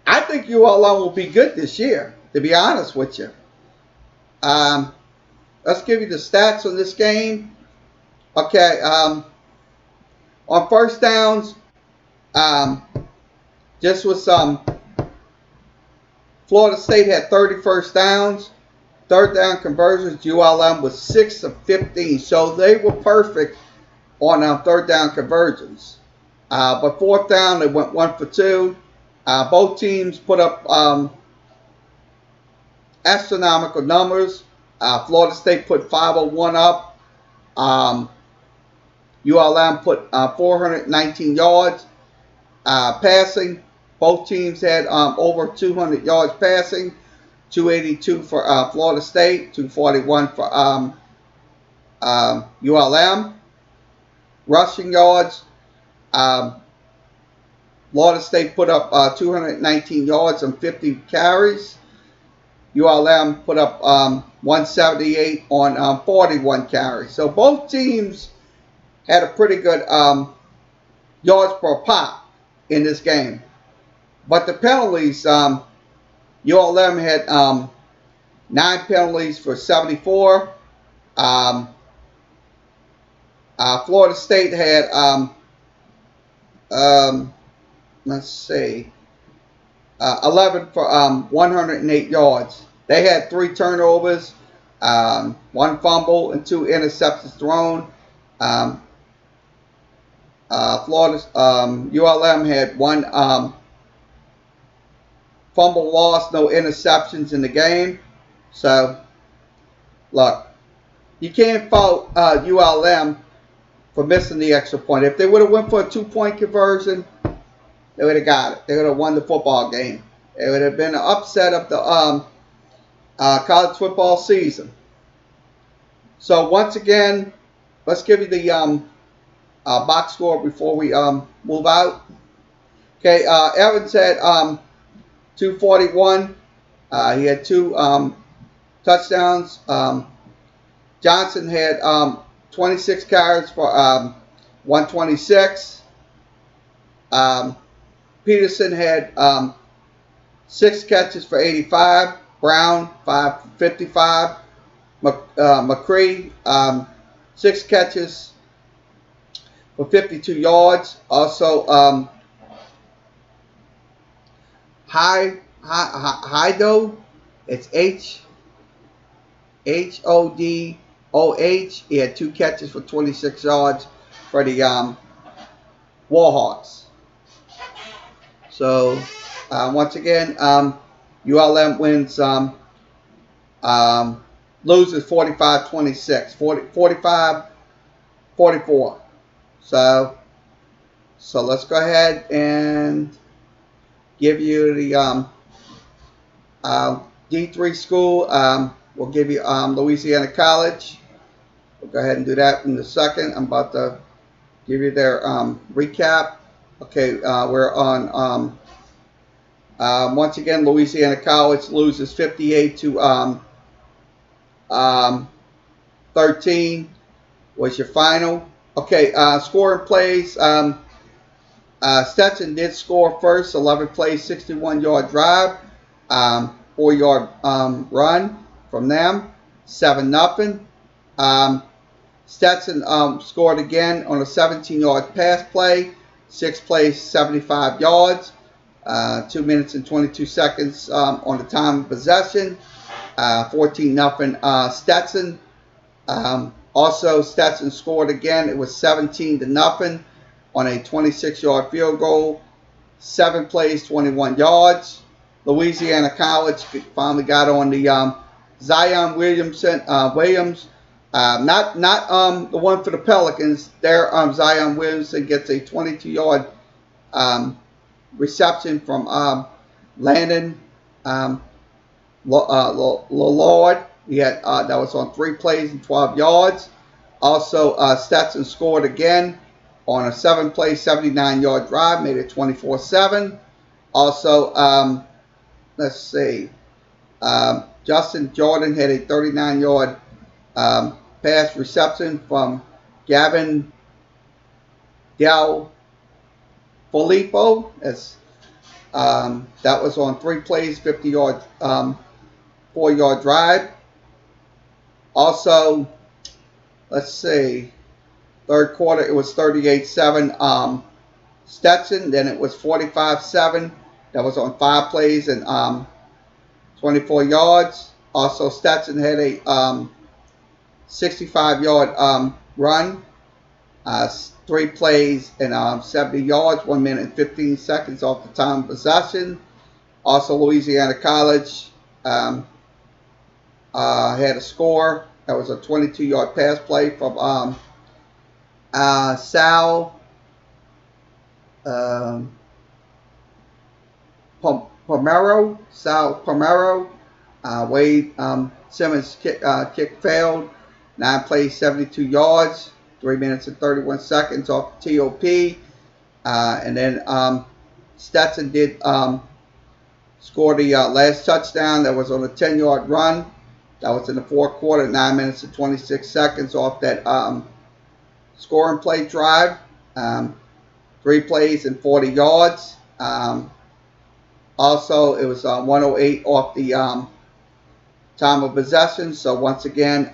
I think ULM will be good this year, to be honest with you. Let's give you the stats on this game. Okay, on first downs, this was Florida State had 30 first downs. Third down conversions, ULM was 6 of 15. So they were perfect on third down conversions. But fourth down, they went 1 for 2. Both teams put up astronomical numbers. Florida State put 501 up. ULM put 419 yards passing. Both teams had over 200 yards passing. 282 for Florida State, 241 for ULM. Rushing yards, Florida State put up 219 yards on 50 carries. ULM put up 178 on 41 carries. So both teams had a pretty good yards per pop in this game. But the penalties, ULM had 9 penalties for 74. Florida State had um, let's see, 11 for 108 yards. They had 3 turnovers, 1 fumble, and 2 interceptions thrown. Um, ULM had 1 fumble loss, no interceptions in the game. So, look, you can't fault ULM for missing the extra point. If they would have went for a 2-point conversion, they would have got it. They would have won the football game. It would have been an upset of the college football season. So once again, let's give you the box score before we move out. Okay, Evans had 241. He had 2 touchdowns. Johnson had 26 carries for 126. Peterson had 6 catches for 85. Brown 555. McCree 6 catches for 52 yards. Also, Hido, it's Hodoh. He had 2 catches for 26 yards for the Warhawks. So once again, ULM wins, loses 45-26, 45-44. So let's go ahead and give you the D3 school. We'll give you Louisiana College. We'll go ahead and do that in a second. I'm about to give you their recap. Okay, we're on once again, Louisiana College loses 58-13 was your final. Okay, scoring plays. Stetson did score first, 11 plays, 61-yard drive, 4-yard run from them, 7-0. Stetson scored again on a 17-yard pass play, 6 plays, 75 yards, 2 minutes and 22 seconds on the time of possession, 14-0 Stetson. Also, Stetson scored again. It was 17-0 on a 26-yard field goal, 7 plays, 21 yards. Louisiana College finally got on the Zion Williams, not the one for the Pelicans. Their Zion Williamson gets a 22-yard reception from Landon Lillard. He had that was on 3 plays and 12 yards. Also, Stetson scored again on a 7-play, 79-yard drive, made it 24-7. Also, let's see, Justin Jordan had a 39-yard pass reception from Gavin Del Filippo. That was on 3 plays, 50-yard, 4-yard drive. Also, let's see, third quarter it was 38-7 Stetson. Then it was 45-7. That was on 5 plays and 24 yards. Also, Stetson had a 65-yard run, 3 plays and 70 yards, 1 minute and 15 seconds off the time of possession. Also, Louisiana College had a score. That was a 22-yard pass play from Sal Pomero. Wade Simmons kick failed. 9 plays, 72 yards, 3 minutes and 31 seconds off the TOP. And then Stetson did score the last touchdown. That was on a 10-yard run. That was in the fourth quarter, 9 minutes and 26 seconds off that scoring play drive. 3 plays and 40 yards. Also, it was 108 off the time of possession. So once again,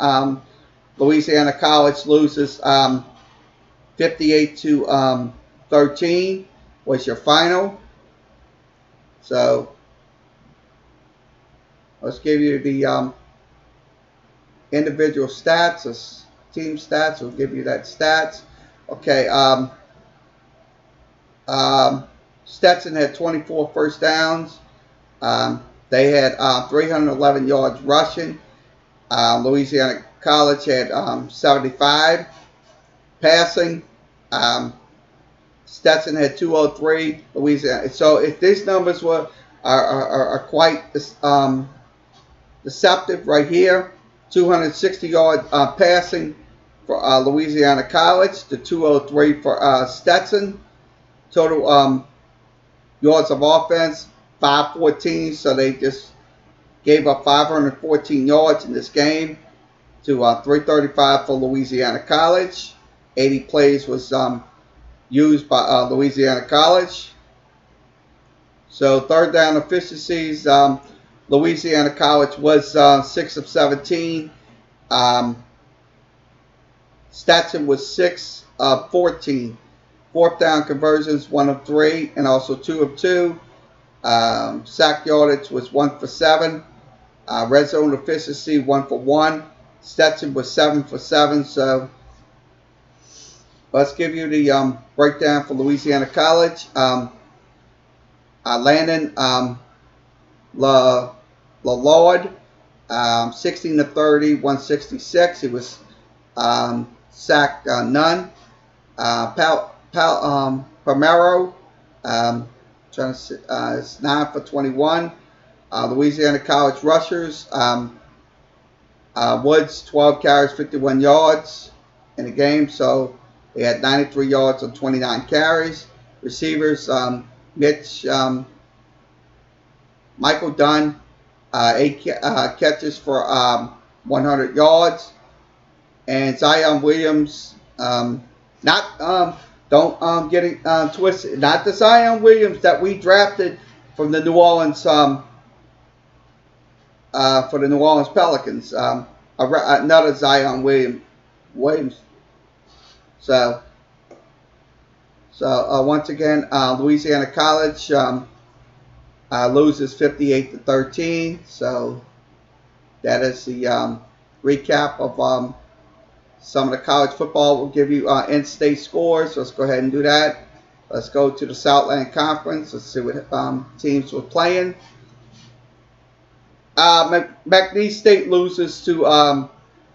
Louisiana College loses 58-13 was your final. So let's give you the individual stats, or team stats. We'll give you that stats. Okay. Stetson had 24 first downs. They had 311 yards rushing. Louisiana College had 75 passing. Stetson had 203. Louisiana. So if these numbers are quite deceptive right here, 260 yard passing for Louisiana College to 203 for Stetson. Total yards of offense 514. So they just gave up 514 yards in this game to 335 for Louisiana College. 80 plays was used by Louisiana College. So third down efficiencies, Louisiana College was 6 of 17. Stetson was 6 of 14. Fourth down conversions 1 of 3 and also 2 of 2. Sack yardage was 1 for 7. Red zone efficiency 1 for 1. Stetson was 7 for 7. So let's give you the breakdown for Louisiana College. Landon LaLord, 16 to 30, 166. He was sacked none. Palmero, is 9 for 21. Louisiana College rushers. Woods, 12 carries, 51 yards in the game. So they had 93 yards on 29 carries. Receivers, Mitch, Michael Dunn, 8 catches for 100 yards. And Zion Williams, don't get it twisted. Not the Zion Williams that we drafted from the New Orleans for the New Orleans Pelicans. Another Zion Williams. So once again, Louisiana College loses 58-13. So that is the recap of some of the college football. We'll give you in-state scores. Let's go ahead and do that. Let's go to the Southland Conference. Let's see what teams were playing. McNeese State loses to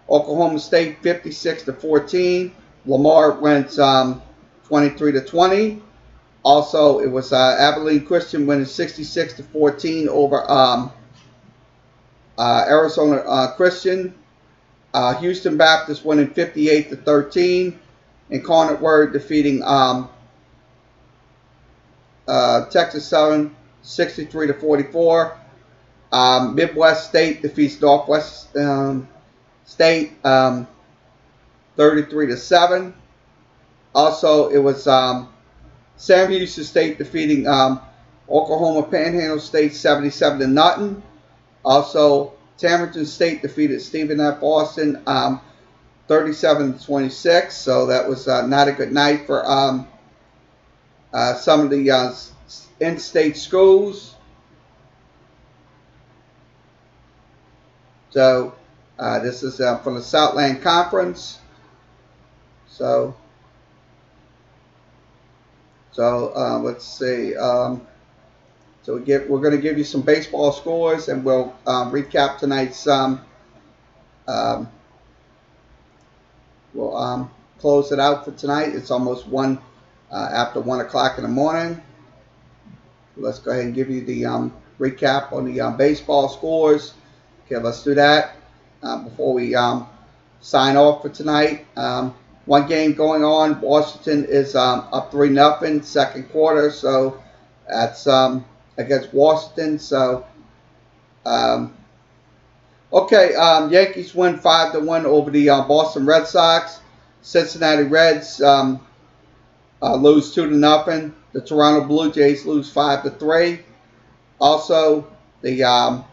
Oklahoma State 56-14. Lamar wins 23-20. Also, it was Abilene Christian winning 66-14 over Arizona Christian. Houston Baptist winning 58-13. Incarnate Word defeating Texas Southern 63-44. Midwest State defeats Northwest State 33-7. Also, it was Sam Houston State defeating Oklahoma Panhandle State 77-0. Also, Tamerton State defeated Stephen F. Austin 37-26. So that was not a good night for some of the in-state schools. So this is from the Southland Conference. So let's see. So we're going to give you some baseball scores, and we'll recap tonight's. We'll close it out for tonight. It's almost after 1 o'clock in the morning. Let's go ahead and give you the recap on the baseball scores. Okay, let's do that before we sign off for tonight. One game going on. Washington is up 3-0 second quarter. So that's against Washington. So okay, Yankees win 5-1 over the Boston Red Sox. Cincinnati Reds lose 2-0. The Toronto Blue Jays lose 5-3. Also, the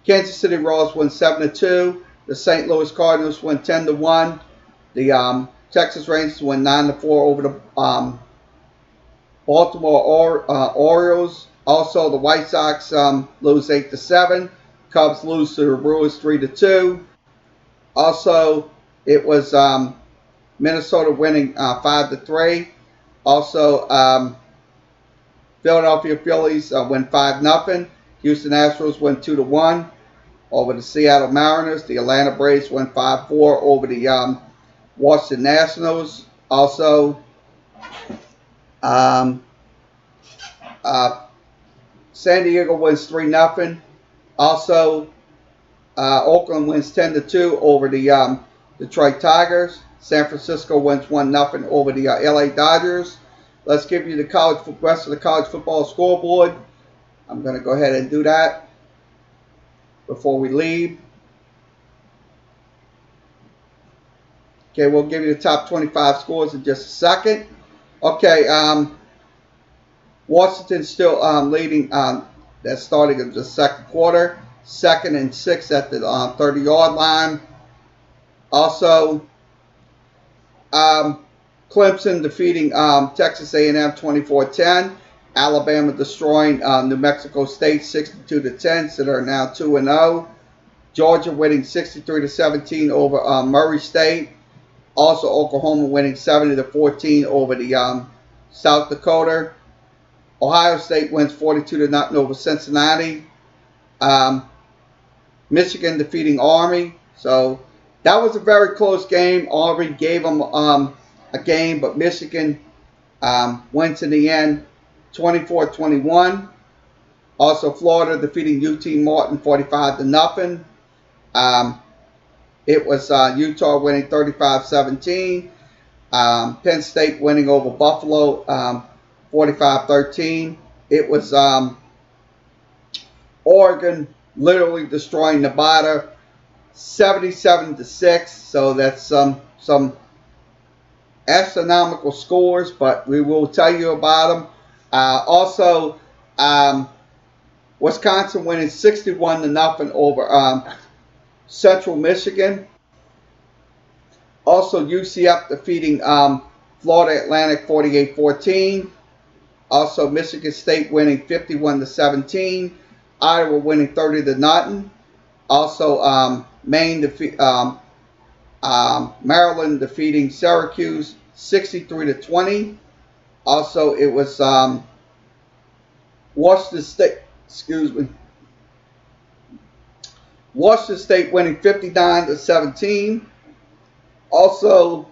Kansas City Royals win 7-2. The St. Louis Cardinals win 10-1. The Texas Rangers win 9-4 over the Baltimore Orioles. Also, the White Sox lose 8-7. Cubs lose to the Brewers 3-2. Also, it was Minnesota winning 5-3. Also, Philadelphia Phillies win 5-0. Houston Astros win 2-1 over the Seattle Mariners. The Atlanta Braves win 5-4 over the Washington Nationals. Also, um, uh, San Diego wins 3-0. Also, Oakland wins 10-2 over the Detroit Tigers. San Francisco wins 1-0 over the LA Dodgers. Let's give you the rest of the college football scoreboard. I'm going to go ahead and do that before we leave. Okay, we'll give you the top 25 scores in just a second. Okay, Washington's still leading. That's starting in the second quarter. 2nd and 6 at the 30-yard line. Also, Clemson defeating Texas A&M 24-10. Alabama destroying New Mexico State 62-10, so they're now 2-0. Georgia winning 63-17 over Murray State. Also, Oklahoma winning 70-14 over the South Dakota. Ohio State wins 42-0 over Cincinnati. Michigan defeating Army. So that was a very close game. Army gave them a game, but Michigan wins in the end 24-21. Also, Florida defeating UT Martin 45-0. It was Utah winning 35-17. Penn State winning over Buffalo 45-13. It was Oregon literally destroying Nevada 77-6. So that's some astronomical scores, but we will tell you about them. Also, Wisconsin winning 61-0 over Central Michigan. Also, UCF defeating Florida Atlantic 48-14. Also, Michigan State winning 51-17. Iowa winning 30-0. Also, Maryland defeating Syracuse 63-20. Also, it was Washington State. Washington State winning 59-17. Also,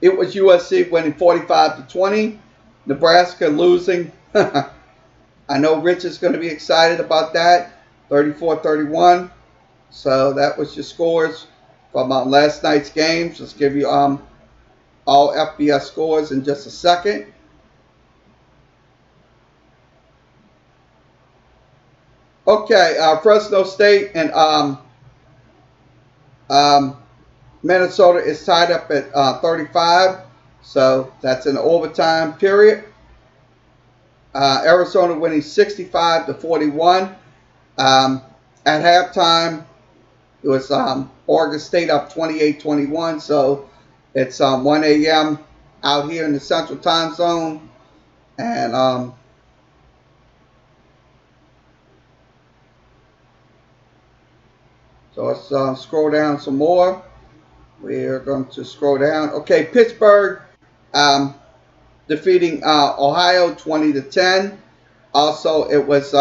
it was USC winning 45-20. Nebraska losing. I know Rich is going to be excited about that. 34-31. So that was your scores from last night's games. Let's give you all FBS scores in just a second. Okay, Fresno State and Minnesota is tied up at 35. So that's an overtime period. Arizona winning 65-41. At halftime, it was Oregon State up 28-21. So it's 1 a.m. out here in the Central Time Zone. And so let's scroll down some more. We're going to scroll down. Okay, Pittsburgh defeating Ohio 20-10. Also, it was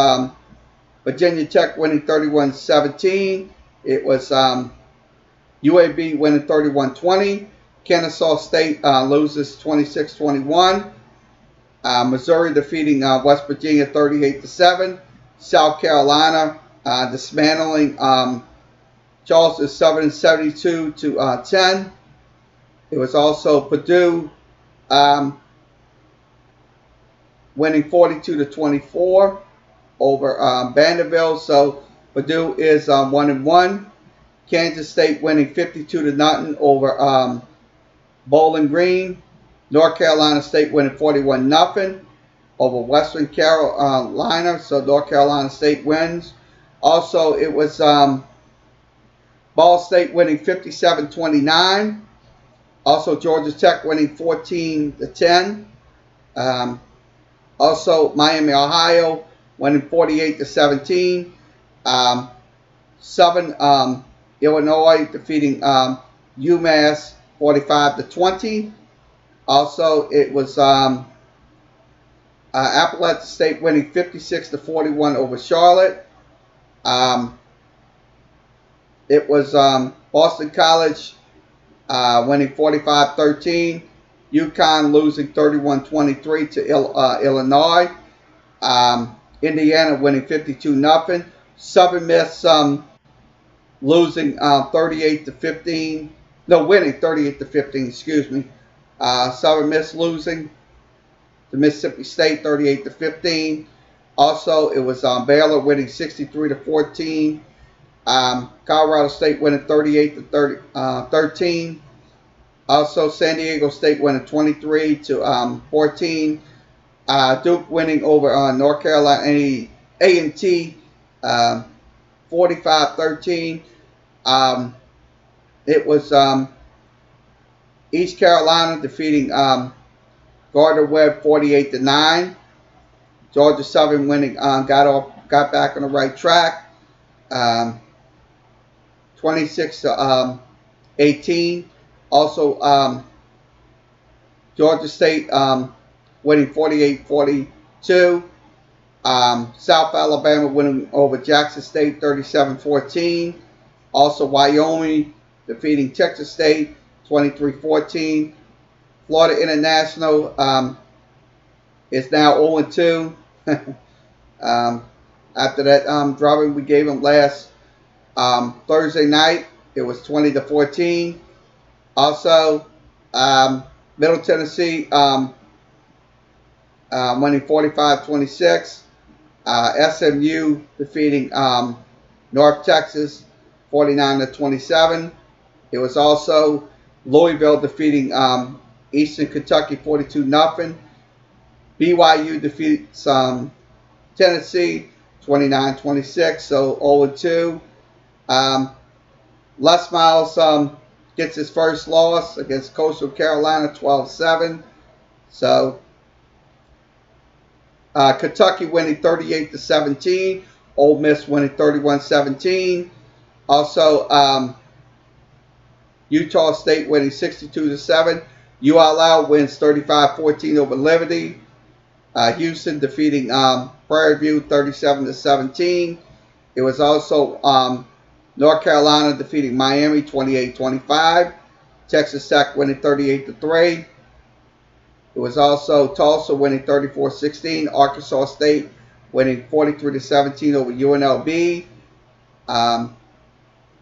Virginia Tech winning 31-17. It was UAB winning 31-20. Kennesaw State loses 26-21. Missouri defeating West Virginia 38-7. South Carolina dismantling Charleston 72-10. It was also Purdue winning 42-24 over Vanderbilt. So Purdue is 1-1. Kansas State winning 52-0 over Bowling Green. North Carolina State winning 41-0 over Western Carolina. So North Carolina State wins. Also, it was Ball State winning 57-29. Also, Georgia Tech winning 14-10. Um, Also, Miami, Ohio winning 48-17. Um, Southern Illinois defeating UMass 45-20. Also, it was Appalachian State winning 56-41 over Charlotte. Um, it was Boston College winning 45-13. UConn losing 31-23 to Illinois. Indiana winning 52-0. Southern Miss losing 38-15. No, winning 38-15. Excuse me. Southern Miss losing to Mississippi State 38-15. Also, it was Baylor winning 63-14. Colorado State winning 38-13. Also, San Diego State winning 23-14. Duke winning over North Carolina A&T 45-13. It was East Carolina defeating Gardner Webb 48-9. Georgia Southern winning got back on the right track, 26-18. Also, Georgia State winning 48-42. South Alabama winning over Jackson State 37-14. Also, Wyoming defeating Texas State 23-14. Florida International is now 0-2. After that drubbing we gave them last Thursday night, it was 20-14. Also, Middle Tennessee winning 45-26. SMU defeating North Texas 49-27. It was also Louisville defeating Eastern Kentucky 42-0. BYU defeats Tennessee 29-26, so 0-2. Les Miles gets his first loss against Coastal Carolina 12-7. So Kentucky winning 38-17. Ole Miss winning 31-17. Also, Utah State winning 62-7. ULL wins 35-14 over Liberty. Houston defeating Prairie View 37-17. It was also North Carolina defeating Miami 28-25. Texas Tech winning 38-3. It was also Tulsa winning 34-16. Arkansas State winning 43-17 over UNLV.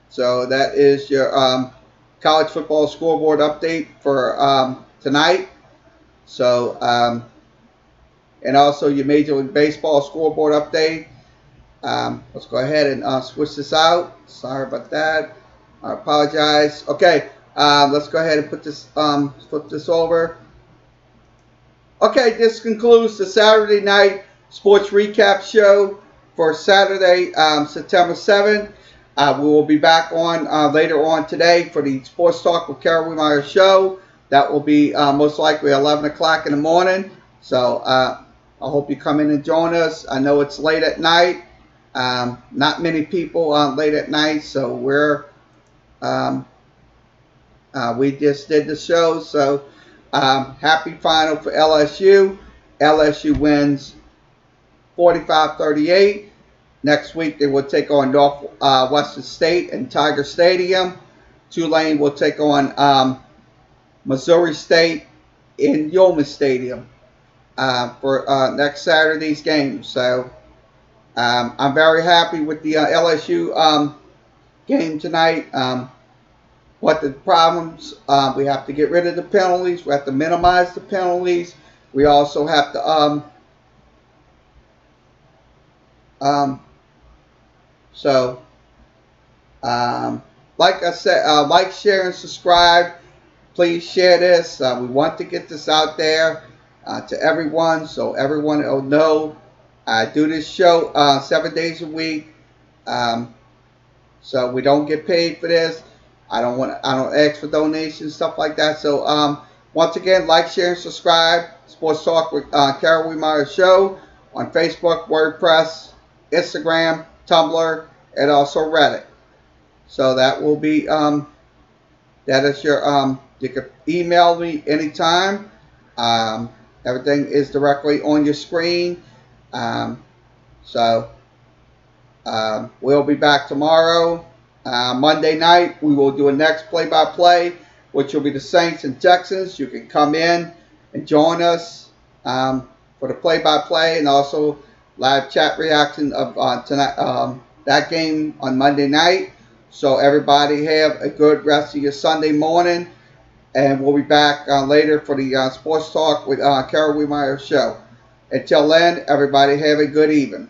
So that is your college football scoreboard update for tonight. So, and also your Major League Baseball scoreboard update. Let's go ahead and switch this out. Sorry about that. I apologize. Okay, let's go ahead and put this flip this over. Okay, this concludes the Saturday night sports recap show for Saturday, September 7th. We will be back on later on today for the Sports Talk with Carol Meyer show. That will be most likely 11 o'clock in the morning. So I hope you come in and join us. I know it's late at night. Not many people late at night, so we just did the show. So happy final for LSU. LSU wins 45-38. Next week they will take on Northwestern State in Tiger Stadium. Tulane will take on Missouri State in Yeoman Stadium for next Saturday's game. So I'm very happy with the LSU game tonight. What the problems? We have to get rid of the penalties. We have to minimize the penalties. We also have to like I said, like, share, and subscribe. Please share this. We want to get this out there to everyone, so everyone will know. I do this show 7 days a week. So we don't get paid for this. I don't ask for donations, stuff like that. So once again, like, share, and subscribe. Sports Talk with Carol Wiemeyer Show on Facebook, WordPress, Instagram, Tumblr, and also Reddit. So that will be that is your you can email me anytime. Um, Everything is directly on your screen. Um, so we'll be back tomorrow. Monday night, we will do a next play-by-play, which will be the Saints and Texans. You can come in and join us for the play-by-play and also live chat reaction of tonight that game on Monday night. So everybody have a good rest of your Sunday morning, and we'll be back later for the Sports Talk with Carol Wiemeyer Show. Until then, everybody have a good evening.